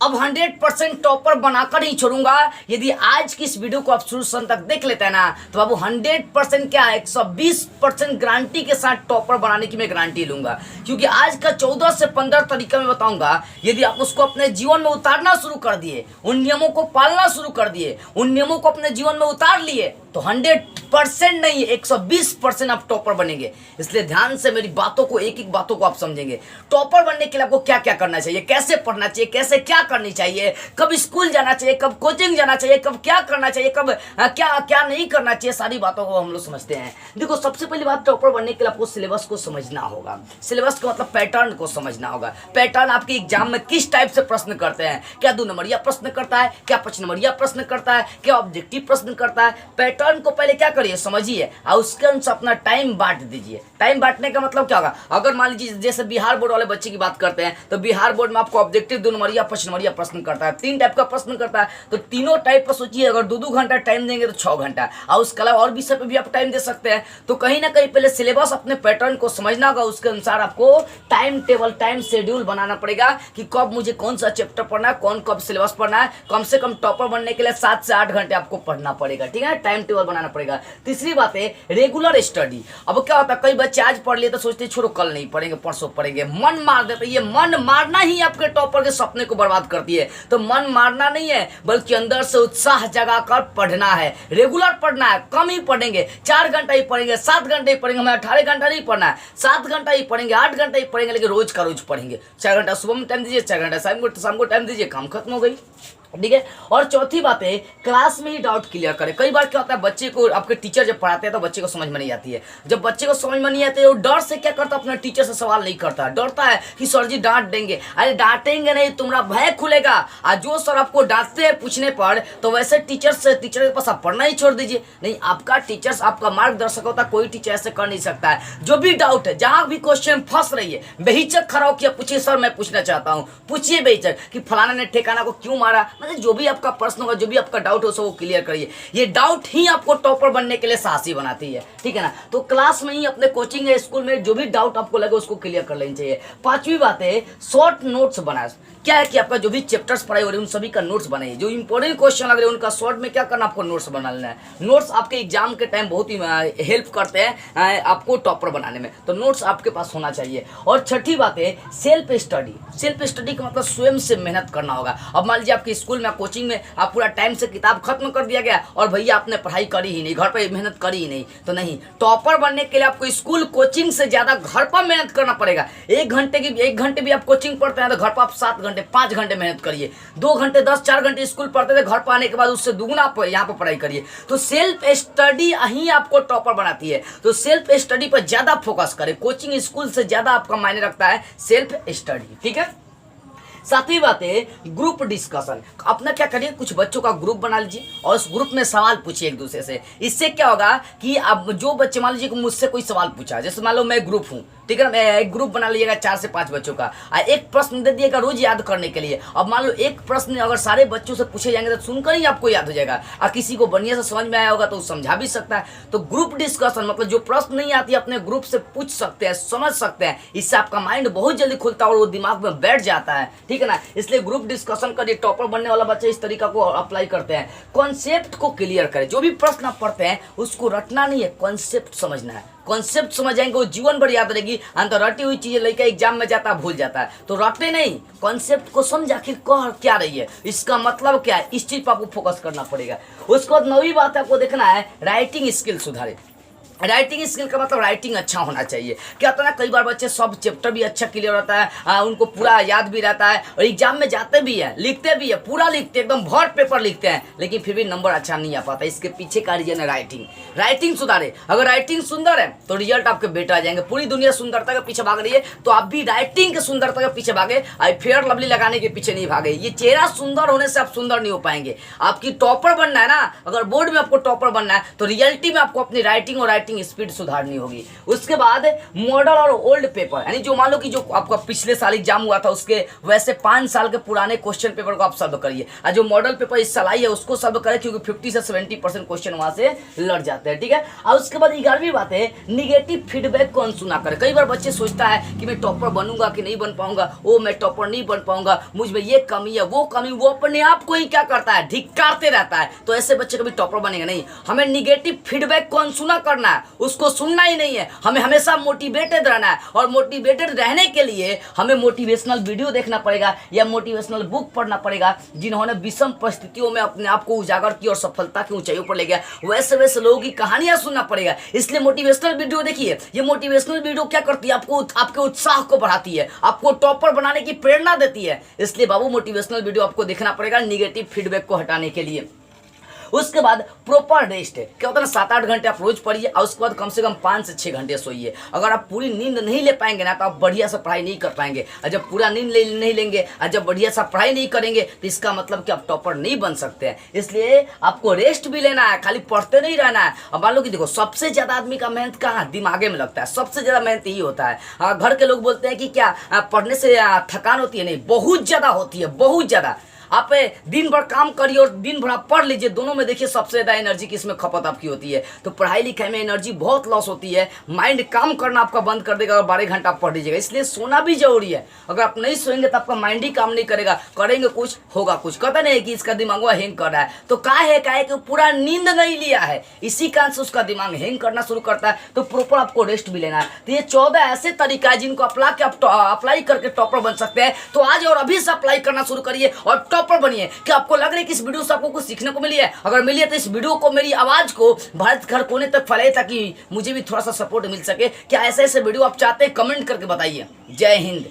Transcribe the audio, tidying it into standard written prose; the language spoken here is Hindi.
अब 100% टॉपर बनाकर ही छोड़ूंगा। यदि आज की इस वीडियो को आप शुरू से अंत तक देख लेते हैं ना, तो बाबू 100% क्या 120% गारंटी के साथ टॉपर बनाने की मैं गारंटी लूंगा। क्योंकि आज का 14 से 15 तरीका मैं बताऊंगा। यदि आप उसको अपने जीवन में उतारना शुरू कर दिए, उन नियमों को पालना शुरू कर दिए, उन नियमों को अपने जीवन में उतार लिए, तो 100% नहीं 120% आप टॉपर बनेंगे। इसलिए ध्यान से मेरी बातों को, एक एक बातों को आप समझेंगे। टॉपर बनने के लिए आपको क्या क्या करना चाहिए, कैसे पढ़ना चाहिए, कैसे क्या करनी चाहिए, कब स्कूल जाना चाहिए, कब कोचिंग जाना चाहिए, कब क्या करना चाहिए, कब क्या क्या नहीं करना चाहिए, सारी बातों को हम लोग समझते हैं। देखो, सबसे पहली बात, टॉपर बनने के लिए आपको सिलेबस को समझना होगा। सिलेबस का मतलब पैटर्न को समझना होगा। पैटर्न आपके एग्जाम में किस टाइप से प्रश्न करते हैं, क्या 2 नंबरिया प्रश्न करता है, क्या 5 नंबरिया प्रश्न करता है, क्या ऑब्जेक्टिव प्रश्न करता है। पैटर्न को पहले क्या करिए, समझिए, और उसके अनुसार अपना टाइम बांट दीजिए। टाइम बांटने का मतलब क्या होगा, अगर मान लीजिए जैसे बिहार बोर्ड वाले बच्चे की बात करते हैं, तो बिहार बोर्ड में आपको ऑब्जेक्टिव 2 नंबरिया 5 नंबरिया प्रश्न करता है, 3 टाइप का प्रश्न करता है। तो तीनों टाइप पर सोचिए, अगर 2-2 घंटा टाइम देंगे तो 6 घंटा, और उसके अलावा और विषय पे भी आप टाइम दे सकते हैं। तो कहीं ना कहीं पहले सिलेबस, अपने पैटर्न को समझना होगा। उसके अनुसार आपको टाइम टेबल, टाइम शेड्यूल बनाना पड़ेगा कि कब मुझे कौन सा चैप्टर पढ़ना है, कब सिलेबस पढ़ना है। कम से कम टॉपर बनने के लिए 7 से 8 घंटे आपको पढ़ना पड़ेगा, ठीक है, टाइम टेबल बनाना पड़ेगा। तीसरी बात है रेगुलर स्टडी। अब क्या होता है, कई बच्चे आज पढ़ लिए तो सोचते छोड़ो कल नहीं पढ़ेंगे, परसों पढ़ेंगे, मन मार देते। ये मन मारना ही आपके टॉपर के सपने को बर्बाद करती है। तो मन मारना नहीं है, बल्कि अंदर से उत्साह जगाकर पढ़ना है, रेगुलर पढ़ना है। कम ही पढ़ेंगे, 4 घंटा ही पढ़ेंगे, 7 घंटे ही पढ़ेंगे, हमें 18 घंटा नहीं पढ़ना है, 7 घंटा ही पढ़ेंगे, 8 घंटा ही पढ़ेंगे, लेकिन रोज का रोज पढ़ेंगे। 4 घंटा सुबह में टाइम दीजिए, 4 घंटा शाम को टाइम दीजिए, काम खत्म हो गई, ठीक है। और चौथी बात है, क्लास में ही डाउट क्लियर करें। कई बार क्या होता है, बच्चे को आपके टीचर जब पढ़ाते हैं तो बच्चे को समझ में नहीं आती है। जब बच्चे को समझ में नहीं आती है, वो डर से क्या करता है, अपने टीचर से सवाल नहीं करता, डरता है कि सर जी डांट देंगे। अरे डांटेंगे नहीं, तुम्हारा भय खुलेगा। और जो सर आपको डांटते हैं पूछने पर, तो वैसे टीचर के पास आप पढ़ना ही छोड़ दीजिए। नहीं, आपका टीचर्स आपका मार्गदर्शक होता है, कोई टीचर ऐसे कर नहीं सकता है। जो भी डाउट है, जहां भी क्वेश्चन फंस रही है, बेहिचक खड़ा होकर पूछिए, सर मैं पूछना चाहता हूँ, पूछिए बेहिचक कि फलाना ने ठिकाना को क्यों मारा। मतलब जो भी आपका प्रश्न होगा, जो भी आपका डाउट हो, वो क्लियर करिए। ये डाउट ही आपको टॉपर बनने के लिए साहसी बनाती है, ठीक है ना। तो क्लास में ही, अपने कोचिंग या स्कूल में जो भी डाउट आपको लगे उसको क्लियर कर लेनी चाहिए। 5वीं बात है, शॉर्ट नोट्स बनाए। क्या है कि आपका जो भी चैप्टर्स पढ़ाई हो रहे हैं उन सभी का नोट्स बनाइए। जो इंपॉर्टेंट क्वेश्चन लग रहे हैं उनका शॉर्ट में क्या करना, आपको नोट्स बना लेना है। नोट्स आपके एग्जाम के टाइम बहुत ही हेल्प करते हैं आपको टॉपर बनाने में, तो नोट्स आपके पास होना चाहिए। और छठी बात है, सेल्फ स्टडी। सेल्फ स्टडी का मतलब स्वयं से मेहनत करना होगा। अब मान लीजिए आपके स्कूल में, कोचिंग में आप पूरा टाइम से किताब खत्म कर दिया गया और भैया आपने पढ़ाई करी ही नहीं, घर पर मेहनत करी ही नहीं, तो नहीं। टॉपर बनने के लिए आपको स्कूल कोचिंग से ज्यादा घर पर मेहनत करना पड़ेगा। 1 घंटे भी आप कोचिंग पढ़ते हैं तो घर पर आप 7 घंटे 5 घंटे मेहनत करिए। 2 घंटे 4 घंटे स्कूल पढ़ते थे, घर पर आने के बाद उससे दुगुना आप यहाँ पर पढ़ाई करिए। तो सेल्फ स्टडी ही आपको टॉपर बनाती है। तो सेल्फ स्टडी पर ज्यादा फोकस करें। कोचिंग स्कूल से ज्यादा आपका मायने रखता है सेल्फ स्टडी, ठीक है। 7वीं बात है ग्रुप डिस्कशन। अपना क्या करिए, कुछ बच्चों का ग्रुप बना लीजिए और उस ग्रुप में सवाल पूछिए एक दूसरे से। इससे क्या होगा कि अब जो बच्चे, मान लीजिए कि मुझसे कोई सवाल पूछा, जैसे मान लो मैं ग्रुप हूँ, ठीक है ना, मैं एक ग्रुप बना लीजिएगा 4 से 5 बच्चों का, एक प्रश्न दे दिएगा रोज याद करने के लिए। अब मान लो एक प्रश्न अगर सारे बच्चों से पूछे जाएंगे तो सुनकर ही आपको याद हो जाएगा, और किसी को बढ़िया से समझ में आया होगा तो समझा भी सकता है। तो ग्रुप डिस्कशन मतलब जो प्रश्न नहीं आती अपने ग्रुप से पूछ सकते हैं, समझ सकते हैं। इससे आपका माइंड बहुत जल्दी खुलता है और वो दिमाग में बैठ जाता है, ठीक है ना। इसलिए ग्रुप डिस्कशन करिए। टॉपर बनने वाला बच्चा इस तरीका को अप्लाई करते हैं। कॉन्सेप्ट को क्लियर करें। जो भी प्रश्न आप पढ़ते हैं उसको रटना नहीं है, कॉन्सेप्ट समझना है। कॉन्सेप्ट समझ जाएंगे वो जीवन भर याद रहेगी। अंतर रटी हुई चीजें लेकर एग्जाम में जाता है, भूल जाता है। तो रटने नहीं, कॉन्सेप्ट को समझ आखिर कह क्या रही है, इसका मतलब क्या है, इस चीज पर आपको फोकस करना पड़ेगा। उसके बाद 9वीं बात आपको देखना है, राइटिंग स्किल सुधारे। राइटिंग स्किल का मतलब राइटिंग अच्छा होना चाहिए। क्या होता है ना, कई बार बच्चे सब चैप्टर भी अच्छा क्लियर होता है, उनको पूरा याद भी रहता है और एग्जाम में जाते भी हैं, लिखते भी है, पूरा लिखते हैं, एकदम भर पेपर लिखते हैं, लेकिन फिर भी नंबर अच्छा नहीं आ पाता। इसके पीछे का रीजन है राइटिंग। राइटिंग सुधारे। अगर राइटिंग सुंदर है तो रिजल्ट आपके बेटर आ जाएंगे। पूरी दुनिया सुंदरता के पीछे भाग रही है, तो आप भी राइटिंग के सुंदरता के पीछे भागे, फेयर लवली लगाने के पीछे नहीं भागे। ये चेहरा सुंदर होने से आप सुंदर नहीं हो पाएंगे। आपकी टॉपर बनना है ना, अगर बोर्ड में आपको टॉपर बनना है तो रियलिटी में आपको अपनी राइटिंग और राइटिंग स्पीड सुधारनी होगी। उसके बाद मॉडल और ओल्ड पेपर, यानी जो मान लो कि जो आपका पिछले साल एग्जाम हुआ था उसके वैसे 5 साल के पुराने क्वेश्चन पेपर को आप सॉल्व करिए, और जो मॉडल पेपर इस साल आई है उसको सॉल्व करें, क्योंकि 50 से 70% क्वेश्चन वहां से लड़ जाते हैं, ठीक है। और उसके बाद 11वीं बात है, निगेटिव फीडबैक को अनसुना करें। कई बार बच्चे सोचता है कि मैं टॉपर बनूंगा कि नहीं बन पाऊंगा, ओ मैं टॉपर नहीं बन पाऊंगा, मुझ में ये कमी है वो कमी, वो अपने आप को ही क्या करता है, धिक्कारते रहता है। तो ऐसे बच्चे कभी टॉपर बनेंगे नहीं। हमें निगेटिव फीडबैक को अनसुना करना है, उसको सुनना ही नहीं है। हमें हमेशा मोटिवेटेड रहना है, और मोटिवेटेड रहने के लिए हमें मोटिवेशनल वीडियो देखना पड़ेगा या मोटिवेशनल बुक पढ़ना पड़ेगा, जिन्होंने विषम परिस्थितियों में अपने आप को उजागर किया और सफलता की ऊंचाइयों पर ले गया। वैसे वैसे लोगों की कहानियां सुनना पड़ेगा। इसलिए मोटिवेशनल वीडियो देखिए। ये मोटिवेशनल वीडियो क्या करती है, आपको आपके उत्साह को बढ़ाती है, आपको टॉपर बनाने की प्रेरणा देती है। इसलिए बाबू मोटिवेशनल वीडियो आपको देखना पड़ेगा निगेटिव फीडबैक को हटाने के लिए। उसके बाद प्रॉपर रेस्ट है, क्या होता है ना, 7-8 घंटे आप रोज पढ़िए, और उसके बाद कम से कम 5 से 6 घंटे सोइए। अगर आप पूरी नींद नहीं ले पाएंगे ना तो आप बढ़िया से पढ़ाई नहीं कर पाएंगे, और जब पूरा नींद नहीं लेंगे और जब बढ़िया सा पढ़ाई नहीं करेंगे तो इसका मतलब कि आप टॉपर नहीं बन सकते हैं। इसलिए आपको रेस्ट भी लेना है, खाली पढ़ते नहीं रहना है। अब मान लो कि देखो सबसे ज्यादा आदमी का मेहनत कहाँ, दिमागे में लगता है, सबसे ज्यादा मेहनत यही होता है। घर के लोग बोलते हैं कि क्या पढ़ने से थकान होती है, नहीं, बहुत ज्यादा होती है, बहुत ज्यादा। आप दिन भर काम करिए और दिन भर आप पढ़ लीजिए, दोनों में देखिए सबसे ज्यादा एनर्जी किसमें खपत आपकी होती है। तो पढ़ाई लिखाई में एनर्जी बहुत लॉस होती है, माइंड काम करना आपका बंद कर देगा और 12 घंटा आप पढ़ लीजिएगा। इसलिए सोना भी जरूरी है। अगर आप नहीं सोएंगे तो आपका माइंड ही काम नहीं करेगा, करेंगे कुछ होगा कुछ। कहता नहीं कि इसका दिमाग हैंग कर रहा है, तो का है कि पूरा नींद नहीं लिया है, इसी कारण से उसका दिमाग हैंग करना शुरू करता है। तो प्रॉपर आपको रेस्ट भी लेना है। तो ये 14 ऐसे तरीका है जिनको अप्लाई करके टॉपर बन सकते हैं। तो आज और अभी से अप्लाई करना शुरू करिए और टॉपर बनिए। क्या आपको लग रहा है कि इस वीडियो से आपको कुछ सीखने को मिली है? अगर मिली है तो इस वीडियो को, मेरी आवाज को भारत के हर कोने तक फैलाइए, ताकि मुझे भी थोड़ा सा सपोर्ट मिल सके। क्या ऐसे ऐसे वीडियो आप चाहते हैं? कमेंट करके बताइए। जय हिंद।